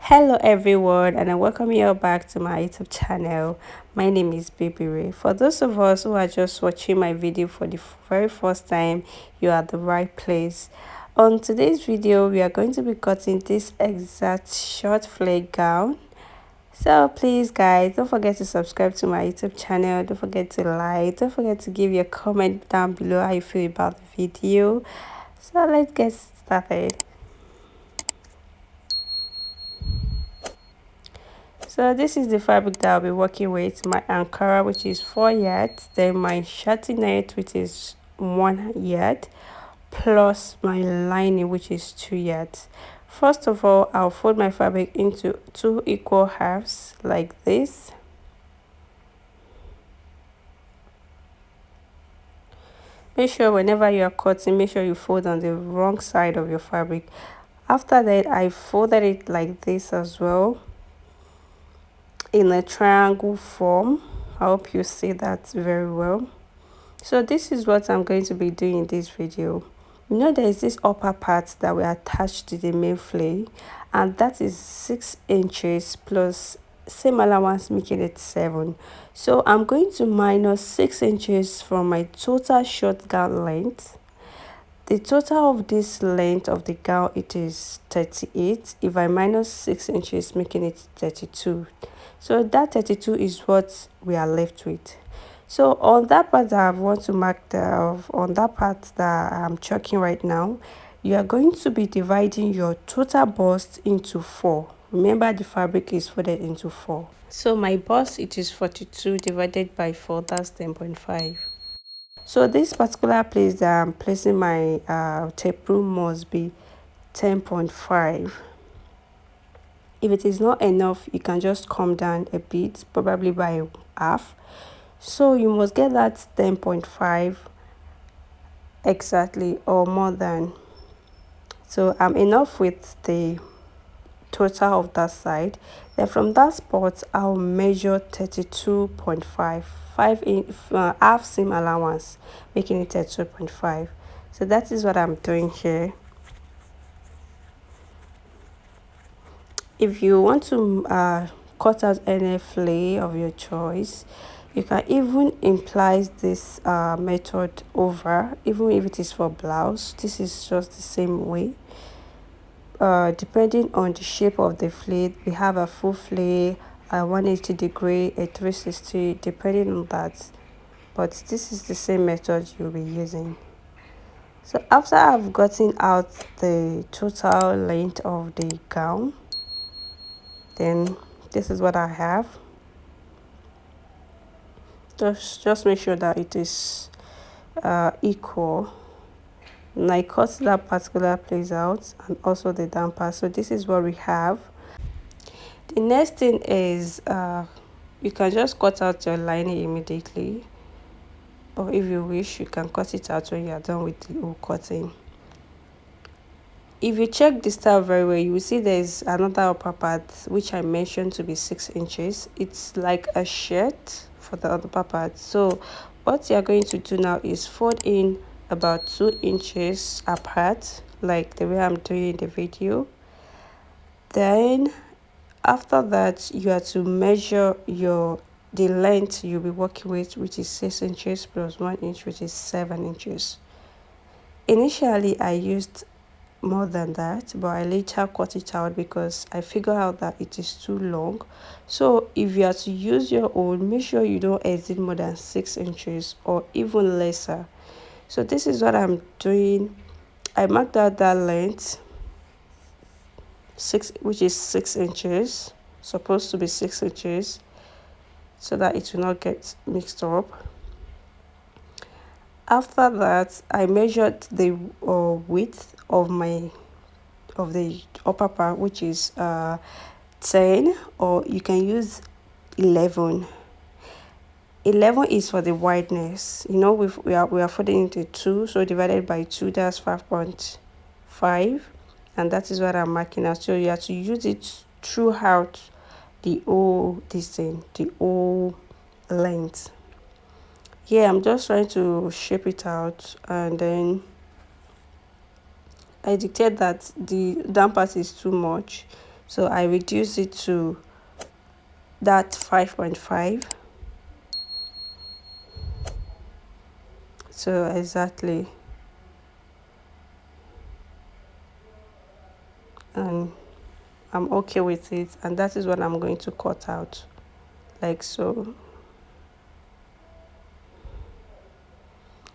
Hello everyone, and I welcome you all back to my YouTube channel. My name is Baby Ray. For those of us who are just watching my video for the very first time, you are at the right place. On today's video, we are going to be cutting this exact short flare gown. So please guys, don't forget to subscribe to my YouTube channel. Don't forget to like. Don't forget to give your comment down below how you feel about the video. So let's get started. So this is the fabric that I'll be working with. My Ankara, which is 4 yards, then my shirty net, which is 1 yard, plus my lining, which is 2 yards. First of all, I'll fold my fabric into 2 equal halves like this. Make sure whenever you are cutting, make sure you fold on the wrong side of your fabric. After that, I folded it like this as well, in a triangle form. I hope you see that very well. So this is what I'm going to be doing in this video. You know, there is this upper part that we attach to the main flare, and that is 6 inches plus same allowance, making it 7. So I'm going to minus 6 inches from my total short gown length. The total of this length of the gown, it is 38. If I minus 6 inches, making it 32. So that 32 is what we are left with. So on that part that I want to mark on that part that I'm chalking right now, you are going to be dividing your total bust into 4. Remember, the fabric is folded into 4. So my bust, it is 42 divided by 4, that's 10.5. So this particular place that I'm placing my tape rule must be 10.5. If it is not enough, you can just come down a bit, probably by half. So you must get that 10.5 exactly, or more than. So I'm enough with the total of that side. Then from that spot, I'll measure 32.5, 5 in half seam allowance, making it 32.5. So that is what I'm doing here. If you want to cut out any flare of your choice, you can even imply this method over, even if it is for blouse. This is just the same way. Depending on the shape of the flare, we have a full flare, a 180-degree, a 360, depending on that. But this is the same method you'll be using. So after I've gotten out the total length of the gown, then this is what I have. Just make sure that it is equal. And I cut that particular place out, and also the down part. So this is what we have. The next thing is you can just cut out your lining immediately, or if you wish, you can cut it out when you are done with the whole cutting. If you check the style very well, you will see there's another upper part which I mentioned to be 6 inches. It's like a shirt for the upper part. So what you're going to do now is fold in about 2 inches apart, like the way I'm doing in the video. Then after that, you have to measure the length you'll be working with, which is 6 inches plus 1 inch, which is 7 inches. Initially I used more than that, but I later cut it out because I figured out that it is too long. So if you are to use your own, make sure you don't exceed more than 6 inches or even lesser. So this is what I'm doing. I marked out that length, which is 6 inches, supposed to be 6 inches, so that it will not get mixed up. After that, I measured the width of the upper part, which is 10, or you can use 11. 11 is for the wideness. You know, we are folding into 2, so divided by 2, that's 5.5, and that is what I'm marking out. So you have to use it throughout the whole the whole length. Here I'm just trying to shape it out, and then I dictate that the down part is too much, So I reduce it to that 5.5. So exactly, and I'm okay with it, and that is what I'm going to cut out, like so.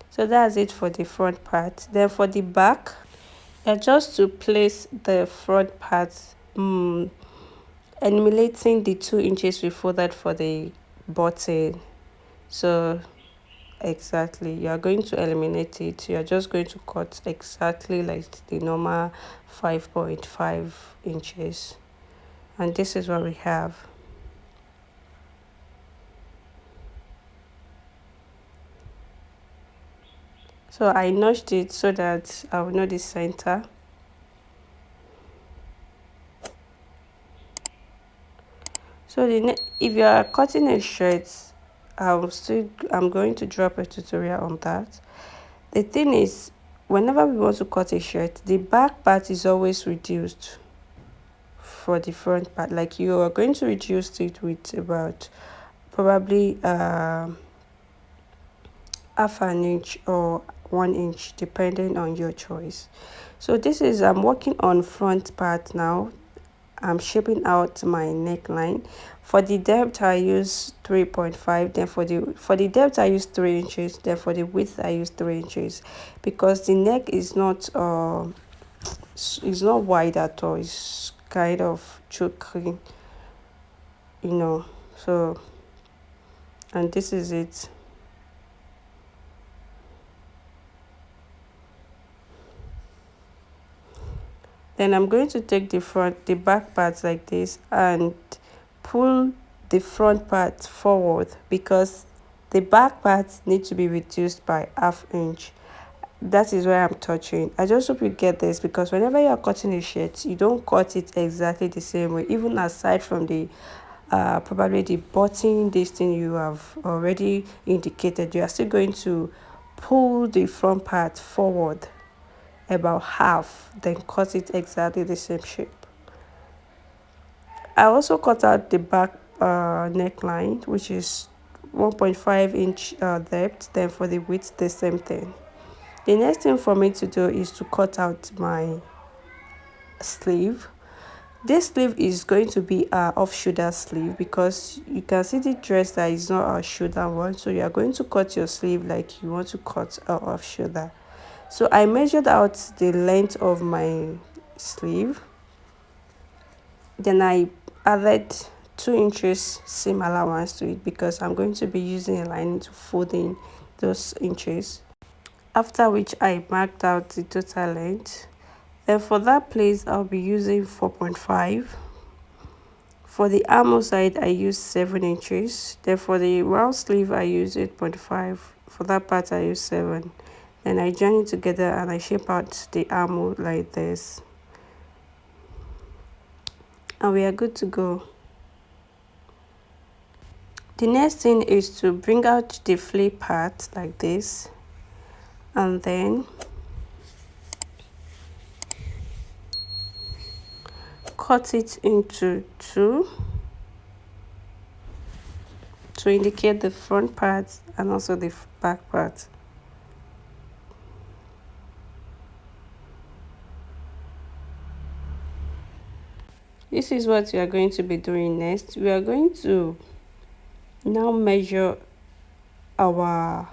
So that's it for the front part. Then for the back, just to place the front part, emulating the 2 inches we folded for the button. So exactly, you are going to eliminate it. You are just going to cut exactly like the normal 5.5 inches, and this is what we have. So I notched it so that I will know the center. So if you are cutting a shirt, I'm going to drop a tutorial on that. The thing is, whenever we want to cut a shirt, the back part is always reduced for the front part. Like you are going to reduce it with about probably half an inch or 1 inch, depending on your choice. So this is, I'm working on front part now. I'm shaping out my neckline. For the depth I use 3.5, then for the depth I use 3 inches, then for the width I use 3 inches, because the neck is not wide at all. It's kind of choking, so, and this is it. Then I'm going to take the back part like this and pull the front part forward, because the back part needs to be reduced by half inch. That is where I'm touching. I just hope you get this, because whenever you are cutting a shirt, you don't cut it exactly the same way. Even aside from the probably the button, this thing you have already indicated, you are still going to pull the front part forward about half, then cut it exactly the same shape. I also cut out the back neckline, which is 1.5 inch depth. Then for the width, the same thing. The next thing for me to do is to cut out my sleeve. This sleeve is going to be a off shoulder sleeve, because you can see the dress that is not a shoulder one. So you are going to cut your sleeve like you want to cut off shoulder. So I measured out the length of my sleeve. Then I added 2 inches seam allowance to it, because I'm going to be using a lining to fold in those inches. After which I marked out the total length. Then for that place I'll be using 4.5. For the armhole side I use 7 inches. Then for the round sleeve I use 8.5. For that part I use 7. Then I join it together and I shape out the armhole like this. And we are good to go. The next thing is to bring out the flip part like this, and then cut it into two to indicate the front part and also the back part. This is what we are going to be doing next. We are going to now measure our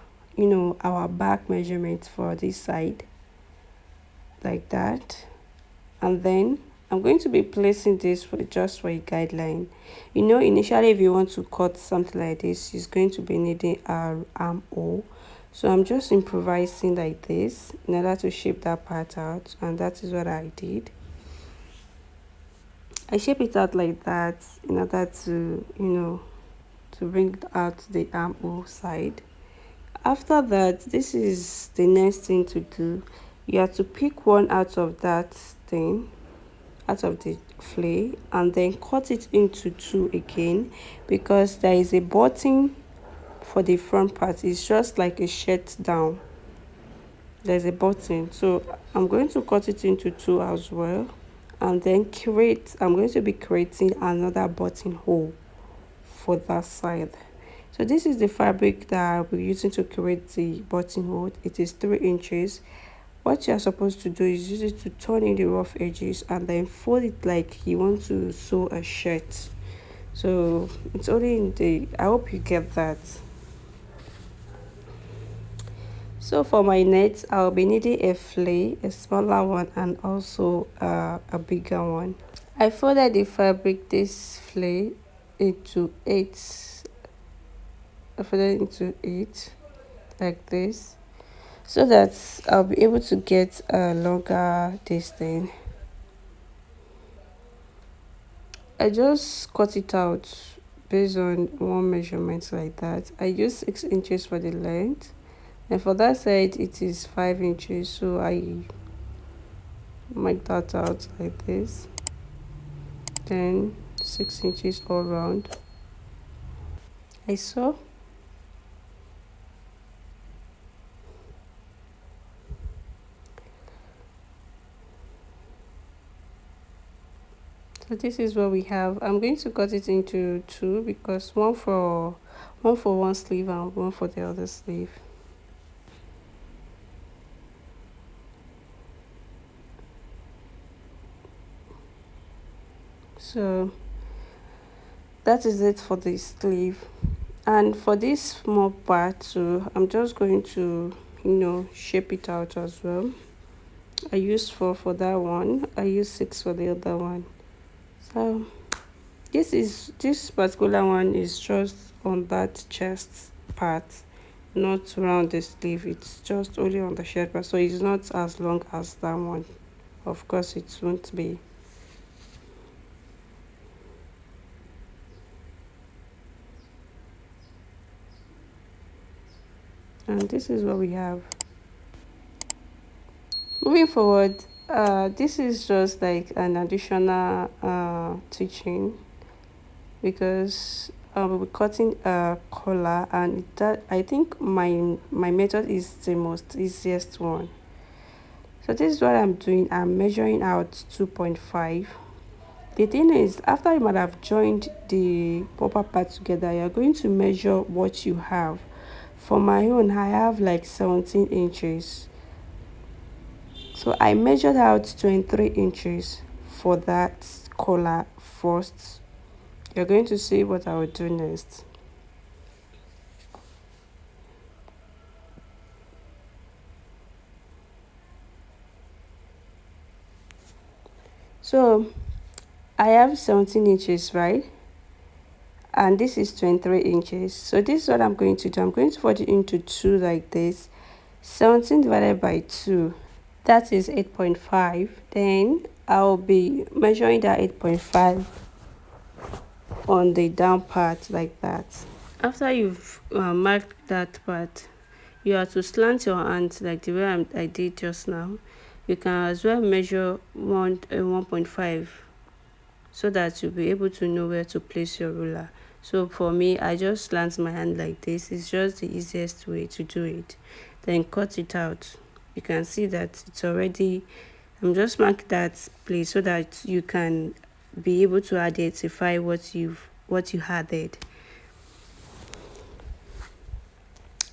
our back measurement for this side like that, and then I'm going to be placing this just for a guideline. Initially if you want to cut something like this, it's going to be needing our armhole. So I'm just improvising like this in order to shape that part out, and that is what I did. I shape it out like that in order to to bring out the armhole side. After that, this is the next thing to do. You have to pick one out of that thing, out of the flay, and then cut it into two again, because there is a button for the front part. It's just like a shirt down. There's a button, so I'm going to cut it into two as well, and then create, I'm going to be creating another buttonhole for that side. So this is the fabric that I'll be using to create the buttonhole. It is 3 inches. What you are supposed to do is use it to turn in the rough edges and then fold it like you want to sew a shirt. So it's only in the, I hope you get that. So for my net, I'll be needing a flay, a smaller one, and also a bigger one. I folded the fabric, this flay, into eight. I folded into eight like this, so that I'll be able to get a longer this thing. I just cut it out based on one measurement like that. I use 6 inches for the length, and for that side it is 5 inches, so I mark that out like this, then 6 inches all round. I sew. So this is what we have. I'm going to cut it into two, because one sleeve and one for the other sleeve. So that is it for the sleeve. And for this small part too, I'm just going to, shape it out as well. I used 4 for that one, I used 6 for the other one. So this particular one is just on that chest part, not around the sleeve. It's just only on the shirt part, so it's not as long as that one. Of course it won't be. And this is what we have. Moving forward, this is just like an additional teaching, because we'll be cutting a collar, and that, I think my method is the most easiest one. So this is what I'm doing. I'm measuring out 2.5. The thing is, after you might have joined the upper part together, you're going to measure what you have. For my own, I have like 17 inches. So I measured out 23 inches for that collar first. You're going to see what I will do next. So I have 17 inches, right? And this is 23 inches. So this is what I'm going to do. I'm going to fold it into two like this. 17 divided by 2, that is 8.5. Then I'll be measuring that 8.5 on the down part like that. After you've marked that part, you have to slant your hands like the way I did just now. You can as well measure 1.5, so that you'll be able to know where to place your ruler. So for me, I just slant my hand like this. It's just the easiest way to do it. Then cut it out. You can see that it's already, I'm just mark that place so that you can be able to identify what you added.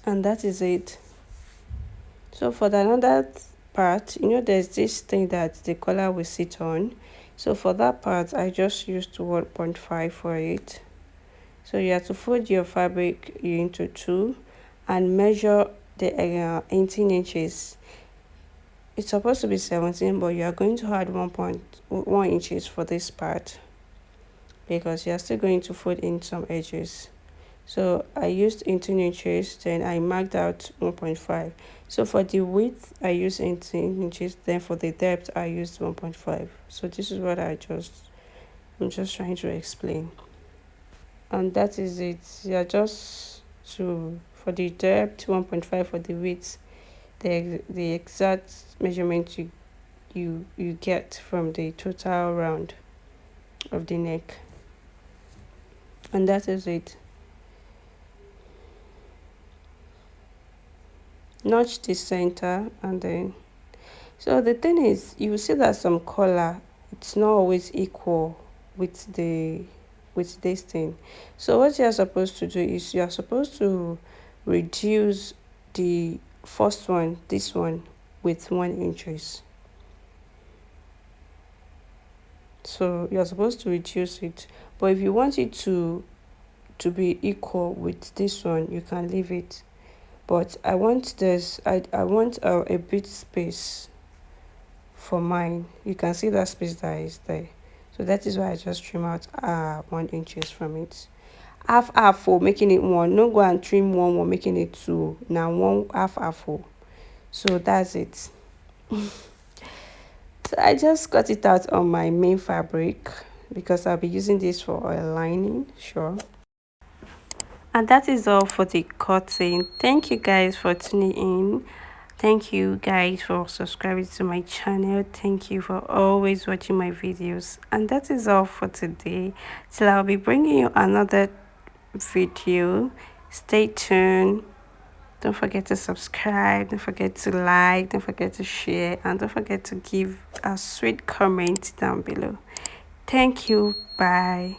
And that is it. So for the another part, there's this thing that the collar will sit on. So for that part, I just used 1.5 for it. So you have to fold your fabric into two and measure the 18 inches. It's supposed to be 17, but you are going to add 1.1 inches for this part, because you are still going to fold in some edges. So I used 18 inches, then I marked out 1.5. So for the width, I used 18 inches, then for the depth, I used 1.5. So this is what I'm just trying to explain. And that is it. Yeah, just for the depth, 1.5, for the width, the exact measurement you get from the total round of the neck. And that is it. Notch the center, and then, so the thing is, you will see that some collar it's not always equal with the with this thing. So what you're supposed to do is you're supposed to reduce the first one, this one, with 1 inches. So you're supposed to reduce it, but if you want it to be equal with this one, you can leave it. But I want this, I want a bit space for mine. You can see that space that is there. So that is why I just trim out 1 inches from it. Half for making it one. No go and trim one making it two. Now one half for. So that's it. So I just cut it out on my main fabric because I'll be using this for a lining, sure. And that is all for the cutting. Thank you guys for tuning in. Thank you guys for subscribing to my channel. Thank you for always watching my videos. And that is all for today. Till I'll be bringing you another video. Stay tuned. Don't forget to subscribe. Don't forget to like. Don't forget to share. And don't forget to give a sweet comment down below. Thank you. Bye.